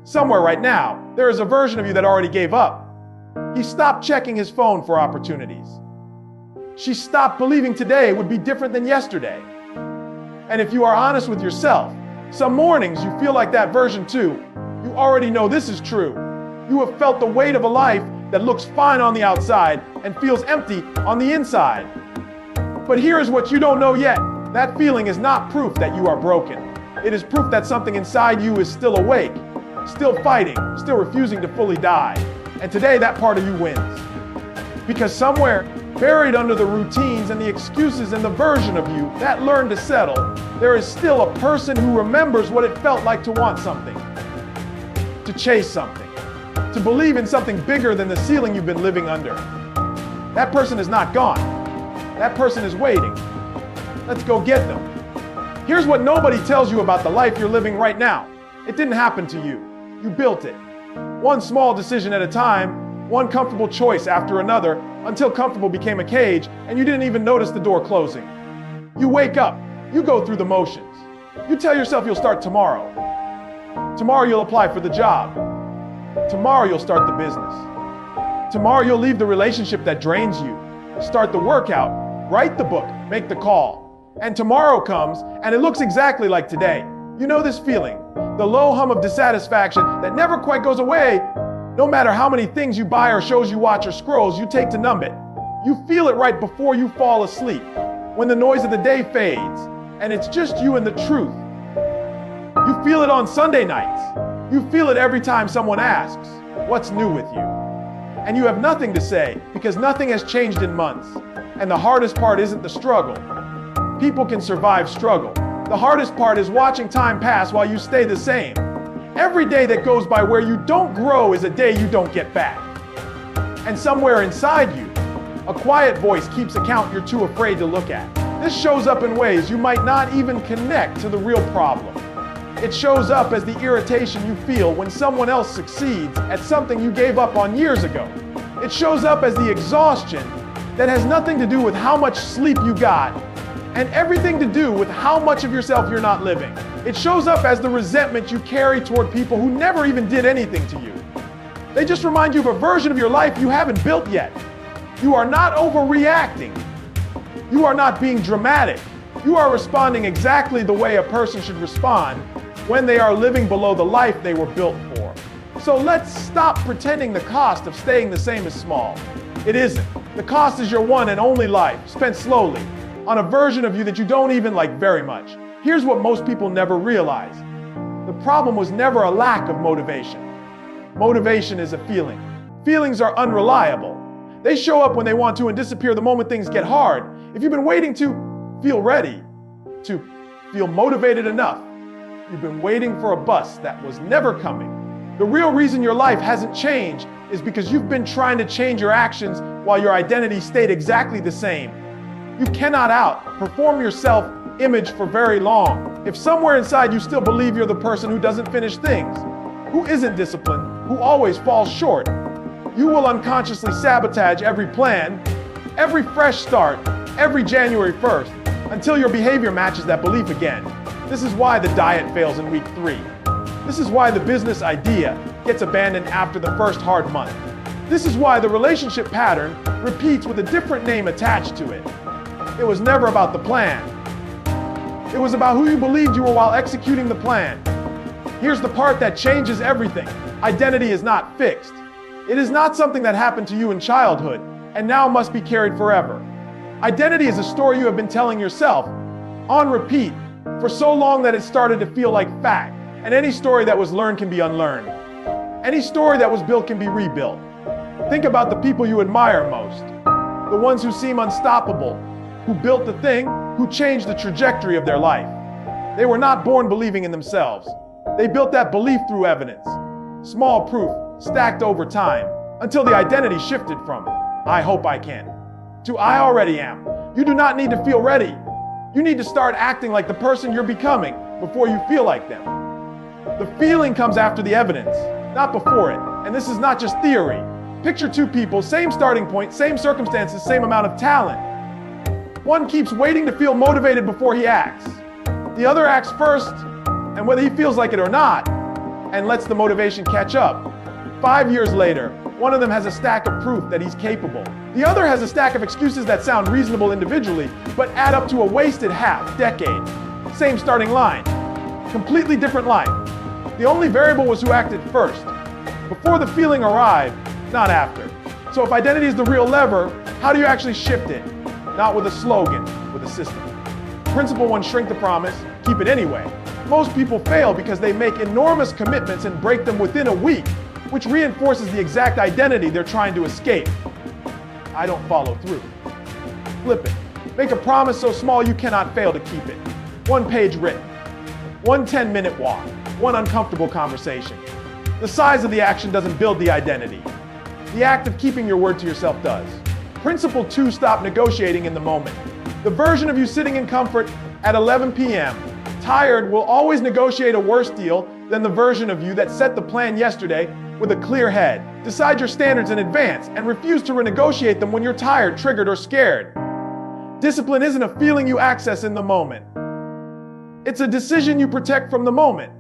Somewhere right now, there is a version of you that already gave up. He stopped checking his phone for opportunities. She stopped believing today would be different than yesterday. And if you are honest with yourself, some mornings you feel like that version too. You already know this is true. You have felt the weight of a life that looks fine on the outside and feels empty on the inside. But here is what you don't know yet. That feeling is not proof that you are broken. It is proof that something inside you is still awake, still fighting, still refusing to fully die. And today that part of you wins. Because somewhere, buried under the routines and the excuses and the version of you that learned to settle, there is still a person who remembers what it felt like to want something, to chase something, to believe in something bigger than the ceiling you've been living under. That person is not gone. That person is waiting. Let's go get them. Here's what nobody tells you about the life you're living right now. It didn't happen to you. You built it. One small decision at a time, one comfortable choice after another, until comfortable became a cage and you didn't even notice the door closing. You wake up. You go through the motions. You tell yourself you'll start tomorrow. Tomorrow you'll apply for the job. Tomorrow you'll start the business. Tomorrow you'll leave the relationship that drains you. Start the workout, write the book, make the call. And tomorrow comes and it looks exactly like today. You know this feeling, the low hum of dissatisfaction that never quite goes away, no matter how many things you buy or shows you watch or scrolls you take to numb it. You feel it right before you fall asleep, when the noise of the day fades, and it's just you and the truth. You feel it on Sunday nights. You feel it every time someone asks, what's new with you? And you have nothing to say because nothing has changed in months. And the hardest part isn't the struggle. People can survive struggle. The hardest part is watching time pass while you stay the same. Every day that goes by where you don't grow is a day you don't get back. And somewhere inside you, a quiet voice keeps account you're too afraid to look at. This shows up in ways you might not even connect to the real problem. It shows up as the irritation you feel when someone else succeeds at something you gave up on years ago. It shows up as the exhaustion that has nothing to do with how much sleep you got and everything to do with how much of yourself you're not living. It shows up as the resentment you carry toward people who never even did anything to you. They just remind you of a version of your life you haven't built yet. You are not overreacting. You are not being dramatic. You are responding exactly the way a person should respond when they are living below the life they were built for. So let's stop pretending the cost of staying the same is small. It isn't. The cost is your one and only life, spent slowly, on a version of you that you don't even like very much. Here's what most people never realize. The problem was never a lack of motivation. Motivation is a feeling. Feelings are unreliable. They show up when they want to and disappear the moment things get hard. If you've been waiting to feel ready, to feel motivated enough, you've been waiting for a bus that was never coming. The real reason your life hasn't changed is because you've been trying to change your actions while your identity stayed exactly the same. You cannot outperform your self-image for very long. If somewhere inside you still believe you're the person who doesn't finish things, who isn't disciplined, who always falls short, you will unconsciously sabotage every plan, every fresh start, every January 1st, until your behavior matches that belief again. This is why the diet fails in week 3. This is why the business idea gets abandoned after the first hard month. This is why the relationship pattern repeats with a different name attached to it. It was never about the plan. It was about who you believed you were while executing the plan. Here's the part that changes everything. Identity is not fixed. It is not something that happened to you in childhood and now must be carried forever. Identity is a story you have been telling yourself on repeat for so long that it started to feel like fact. And any story that was learned can be unlearned. Any story that was built can be rebuilt. Think about the people you admire most. The ones who seem unstoppable, who built the thing, who changed the trajectory of their life. They were not born believing in themselves. They built that belief through evidence. Small proof, stacked over time, until the identity shifted from "I hope I can" to "I already am." You do not need to feel ready. You need to start acting like the person you're becoming before you feel like them. The feeling comes after the evidence, not before it. And this is not just theory. Picture two people, same starting point, same circumstances, same amount of talent. One keeps waiting to feel motivated before he acts. The other acts first, and whether he feels like it or not, and lets the motivation catch up. 5 years later, one of them has a stack of proof that he's capable. The other has a stack of excuses that sound reasonable individually, but add up to a wasted decade. Same starting line, completely different life. The only variable was who acted first, before the feeling arrived, not after. So if identity is the real lever, how do you actually shift it? Not with a slogan, with a system. Principle 1, shrink the promise, keep it anyway. Most people fail because they make enormous commitments and break them within a week, which reinforces the exact identity they're trying to escape. I don't follow through. Flip it. Make a promise so small you cannot fail to keep it. 1 page written. 1 10-minute walk. 1 uncomfortable conversation. The size of the action doesn't build the identity. The act of keeping your word to yourself does. Principle 2, stop negotiating in the moment. The version of you sitting in comfort at 11 p.m., tired, will always negotiate a worse deal than the version of you that set the plan yesterday with a clear head. Decide your standards in advance and refuse to renegotiate them when you're tired, triggered, or scared. Discipline isn't a feeling you access in the moment. It's a decision you protect from the moment.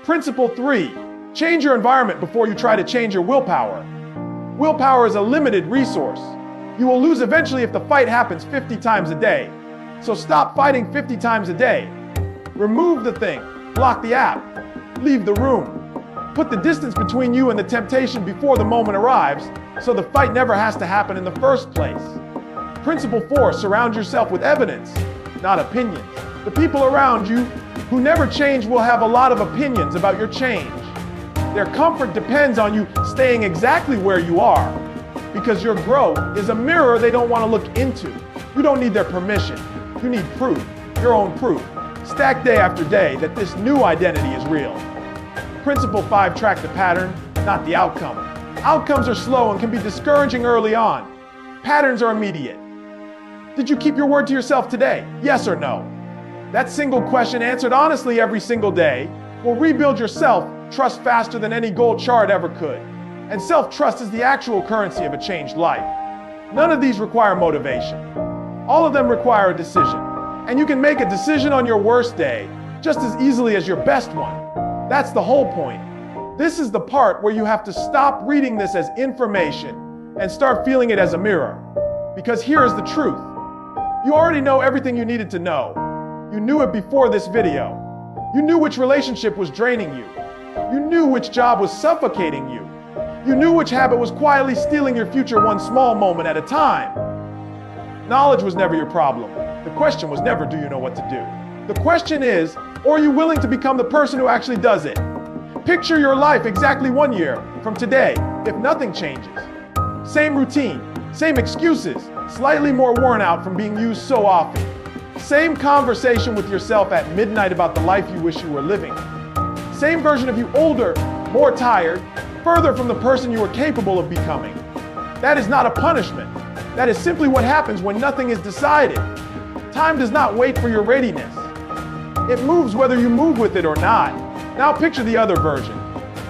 Principle 3, change your environment before you try to change your willpower. Willpower is a limited resource. You will lose eventually if the fight happens 50 times a day. So stop fighting 50 times a day. Remove the thing, block the app, leave the room. Put the distance between you and the temptation before the moment arrives, so the fight never has to happen in the first place. Principle 4, surround yourself with evidence, not opinions. The people around you who never change will have a lot of opinions about your change. Their comfort depends on you staying exactly where you are, because your growth is a mirror they don't want to look into. You don't need their permission. You need proof, your own proof. Stack day after day that this new identity is real. Principle 5, track the pattern, not the outcome. Outcomes are slow and can be discouraging early on. Patterns are immediate. Did you keep your word to yourself today? Yes or no? That single question answered honestly every single day will rebuild your self-trust faster than any goal chart ever could. And self-trust is the actual currency of a changed life. None of these require motivation. All of them require a decision. And you can make a decision on your worst day just as easily as your best one. That's the whole point. This is the part where you have to stop reading this as information and start feeling it as a mirror. Because here is the truth. You already know everything you needed to know. You knew it before this video. You knew which relationship was draining you. You knew which job was suffocating you. You knew which habit was quietly stealing your future one small moment at a time. Knowledge was never your problem. The question was never, do you know what to do? The question is, are you willing to become the person who actually does it? Picture your life exactly 1 year from today, if nothing changes. Same routine, same excuses, slightly more worn out from being used so often. Same conversation with yourself at midnight about the life you wish you were living. Same version of you, older, more tired, further from the person you were capable of becoming. That is not a punishment. That is simply what happens when nothing is decided. Time does not wait for your readiness. It moves whether you move with it or not. Now picture the other version.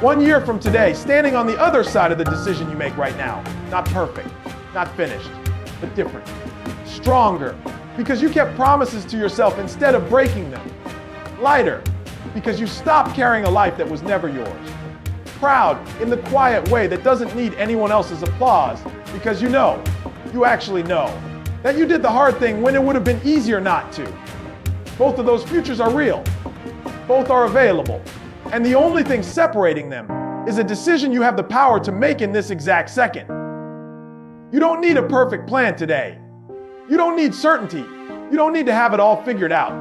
1 year from today, standing on the other side of the decision you make right now. Not perfect, not finished, but different. Stronger, because you kept promises to yourself instead of breaking them. Lighter, because you stopped carrying a life that was never yours. Proud in the quiet way that doesn't need anyone else's applause, because you actually know, that you did the hard thing when it would have been easier not to. Both of those futures are real. Both are available. And the only thing separating them is a decision you have the power to make in this exact second. You don't need a perfect plan today. You don't need certainty. You don't need to have it all figured out.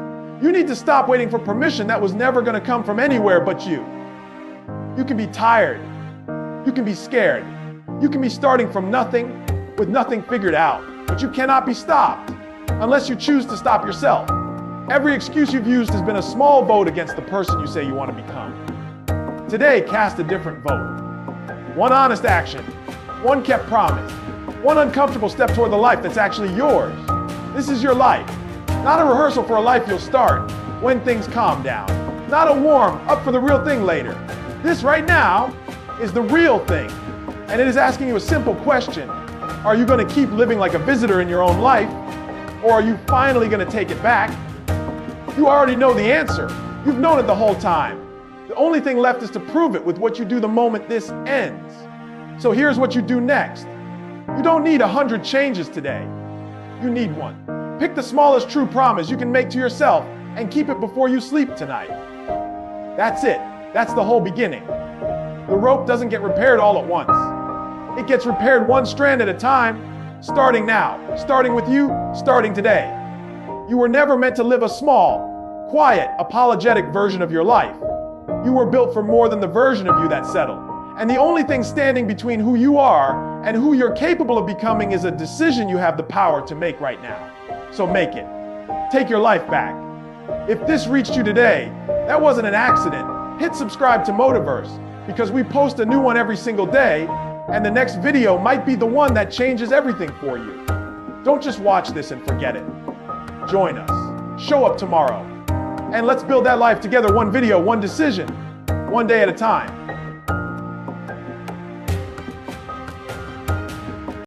You need to stop waiting for permission that was never going to come from anywhere but you. You can be tired. You can be scared. You can be starting from nothing with nothing figured out. But you cannot be stopped unless you choose to stop yourself. Every excuse you've used has been a small vote against the person you say you want to become. Today, cast a different vote. One honest action, one kept promise, one uncomfortable step toward the life that's actually yours. This is your life, not a rehearsal for a life you'll start when things calm down, not a warm up for the real thing later. This right now is the real thing, and it is asking you a simple question. Are you going to keep living like a visitor in your own life, or are you finally going to take it back? You already know the answer. You've known it the whole time. The only thing left is to prove it with what you do the moment this ends. So here's what you do next. You don't need 100 changes today. You need one. Pick the smallest true promise you can make to yourself and keep it before you sleep tonight. That's it. That's the whole beginning. The rope doesn't get repaired all at once. It gets repaired one strand at a time, starting now, starting with you, starting today. You were never meant to live a small, quiet, apologetic version of your life. You were built for more than the version of you that settled. And the only thing standing between who you are and who you're capable of becoming is a decision you have the power to make right now. So make it. Take your life back. If this reached you today, that wasn't an accident. Hit subscribe to Motiverse because we post a new one every single day, and the next video might be the one that changes everything for you. Don't just watch this and forget it. Join us. Show up tomorrow. And let's build that life together, one video, one decision, one day at a time.